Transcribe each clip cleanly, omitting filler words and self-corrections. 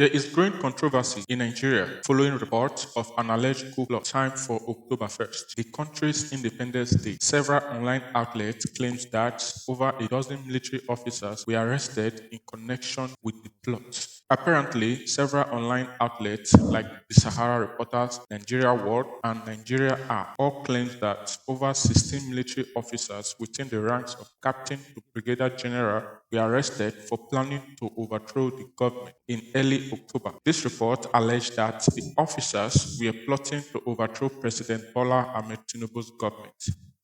There is growing controversy in Nigeria following reports of an alleged coup plot timed for October 1st, the country's Independence Day. Several online outlets claimed that over a dozen military officers were arrested in connection with the plot. Apparently, several online outlets like the Sahara Reporters, Nigeria World, and Nigeria Are all claimed that over 16 military officers within the ranks of captain to brigadier general were arrested for planning to overthrow the government in early October. This report alleged that the officers were plotting to overthrow President Bola Ahmed Tinubu's government.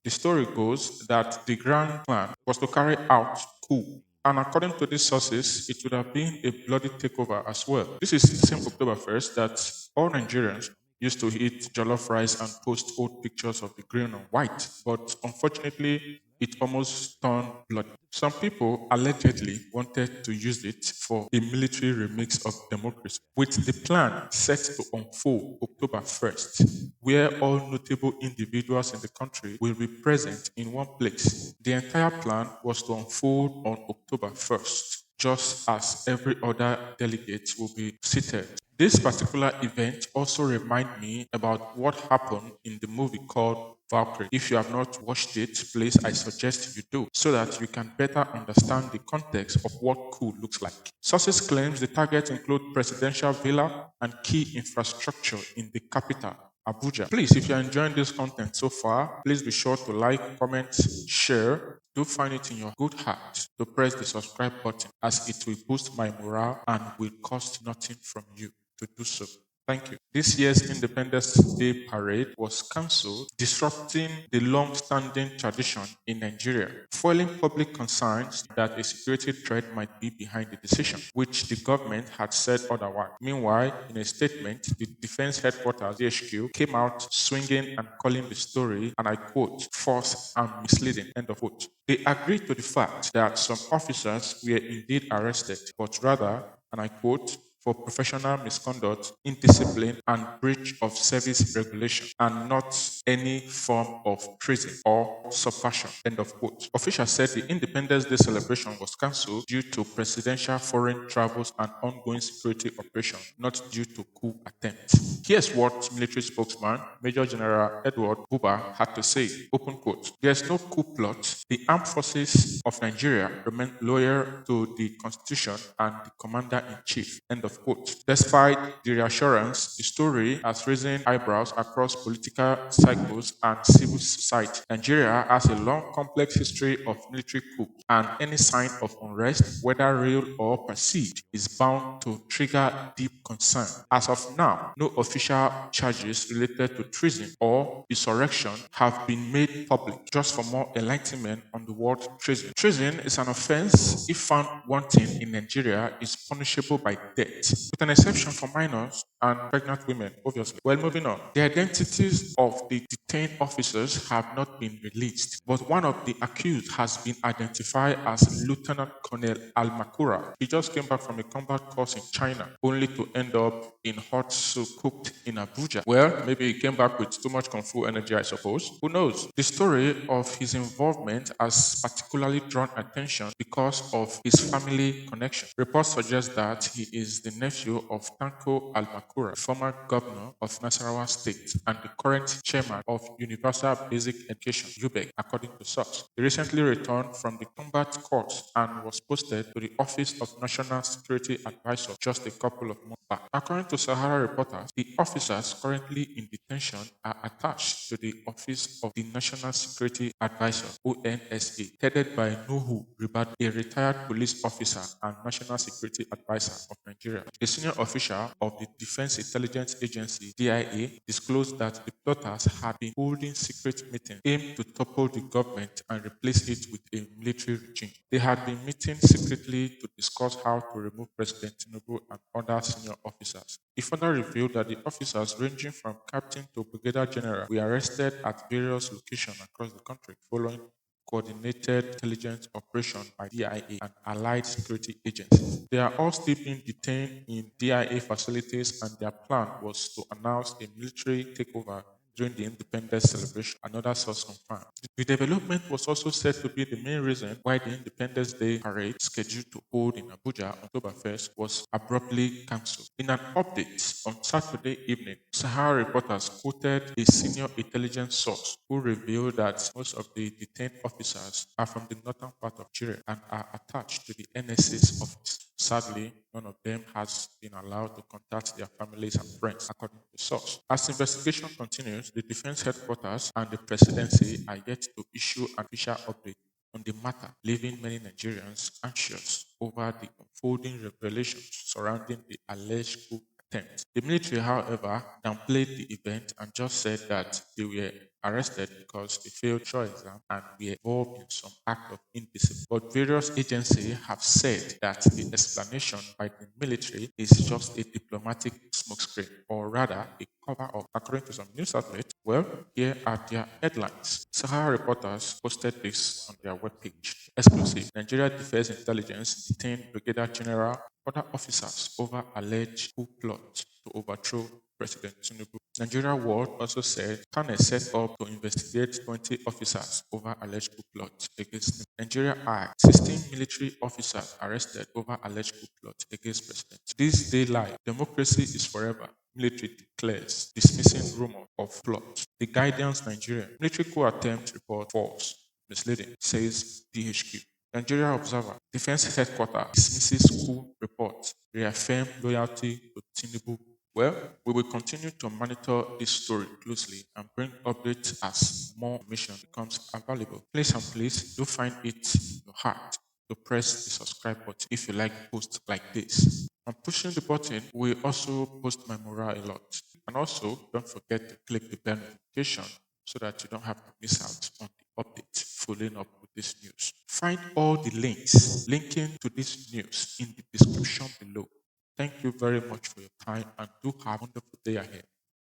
The story goes that the grand plan was to carry out coup. And according to these sources, it would have been a bloody takeover as well. This is the same October 1st that all Nigerians used to eat jollof rice and post old pictures of the green and white. But unfortunately, it almost turned bloody. Some people allegedly wanted to use it for a military remix of democracy, with the plan set to unfold October 1st, where all notable individuals in the country will be present in one place. The entire plan was to unfold on October 1st, just as every other delegate will be seated. This particular event also reminds me about what happened in the movie called Valkyrie. If you have not watched it, please, I suggest you do, so that you can better understand the context of what coup looks like. Sources claims the target include presidential villa and key infrastructure in the capital, Abuja. Please, if you're enjoying this content so far, please be sure to like, comment, share. Do find it in your good heart to press the subscribe button, as it will boost my morale and will cost nothing from you to do so. Thank you. This year's Independence Day parade was cancelled, disrupting the long-standing tradition in Nigeria, foiling public concerns that a security threat might be behind the decision, which the government had said otherwise. Meanwhile, in a statement, the Defense Headquarters (DHQ) came out swinging and calling the story, and I quote, "false and misleading." End of quote. They agreed to the fact that some officers were indeed arrested, but rather, and I quote, for professional misconduct, indiscipline, and breach of service regulation, and not any form of treason or subversion. End of quote. Officials said the Independence Day celebration was cancelled due to presidential foreign travels and ongoing security operations, not due to coup attempts. Here's what military spokesman Major General Edward Buba had to say. Open quote. There's no coup plot. The armed forces of Nigeria remain loyal to the constitution and the commander-in-chief. End of quote. Despite the reassurance, the story has risen eyebrows across political cycles and civil society. Nigeria has a long, complex history of military coups, and any sign of unrest, whether real or perceived, is bound to trigger deep concern. As of now, no official charges related to treason or insurrection have been made public. Just for more enlightenment on the word treason. Treason is an offense, if found wanting in Nigeria, is punishable by death, with an exception for minors and pregnant women, obviously. Well, moving on. The identities of the detained officers have not been released, but one of the accused has been identified as Lieutenant Colonel Al Makura. He just came back from a combat course in China, only to end up in hot soup cooked in Abuja. Well, maybe he came back with too much kung fu energy, I suppose. Who knows? The story of his involvement has particularly drawn attention because of his family connection. Reports suggest that he is the nephew of Tanko Al Makura, former governor of Nasarawa State and the current chairman of Universal Basic Education, UBEC, according to source. He recently returned from the combat course and was posted to the Office of National Security Advisor just a couple of months back. According to Sahara Reporters, the officers currently in detention are attached to the Office of the National Security Advisor, ONSA, headed by Nuhu Ribad, a retired police officer and National Security Advisor of Nigeria. A senior official of the Defense Intelligence Agency, DIA, disclosed that the plotters had been holding secret meetings aimed to topple the government and replace it with a military regime. They had been meeting secretly to discuss how to remove President Tinubu and other senior officers. It further revealed that the officers ranging from captain to brigadier general were arrested at various locations across the country following coordinated intelligence operation by DIA and allied security agencies. They are all still being detained in DIA facilities, and their plan was to announce a military takeover during the independence celebration, another source confirmed. The development was also said to be the main reason why the Independence Day parade scheduled to hold in Abuja on October 1st was abruptly cancelled. In an update on Saturday evening, Sahara reporters quoted a senior intelligence source who revealed that most of the detained officers are from the northern part of Nigeria and are attached to the NSA's office. Sadly, none of them has been allowed to contact their families and friends, according to the source. As investigation continues, the defense headquarters and the presidency are yet to issue an official update on the matter, leaving many Nigerians anxious over the unfolding revelations surrounding the alleged coup attempt. The military, however, downplayed the event and just said that they were arrested because they failed shore exam and were involved in some act of indiscipline. But various agencies have said that the explanation by the military is just a diplomatic smokescreen, or rather a cover up. According to some news outlets, well, here are their headlines. Sahara reporters posted this on their webpage. Exclusive. Nigeria Defense Intelligence detained Brigadier General other officers over alleged coup plot to overthrow President Tinubu. Nigeria World also said Kane set up to investigate 20 officers over alleged coup plot against him. Nigeria Eye, 16 military officers arrested over alleged coup plot against President. This day live, democracy is forever. Military declares, dismissing rumor of plot. The Guidance Nigeria military coup attempt report false, misleading, says DHQ. Nigeria Observer, Defense Headquarters dismisses coup report, reaffirm loyalty to Tinubu. Well, we will continue to monitor this story closely and bring updates as more information becomes available. Please do find it in your heart to press the subscribe button if you like posts like this. On pushing the button will also boost my morale a lot. And also, don't forget to click the bell notification so that you don't have to miss out on the update following up with this news. Find all the links linking to this news in the description below. Thank you very much for your time and do have a wonderful day ahead.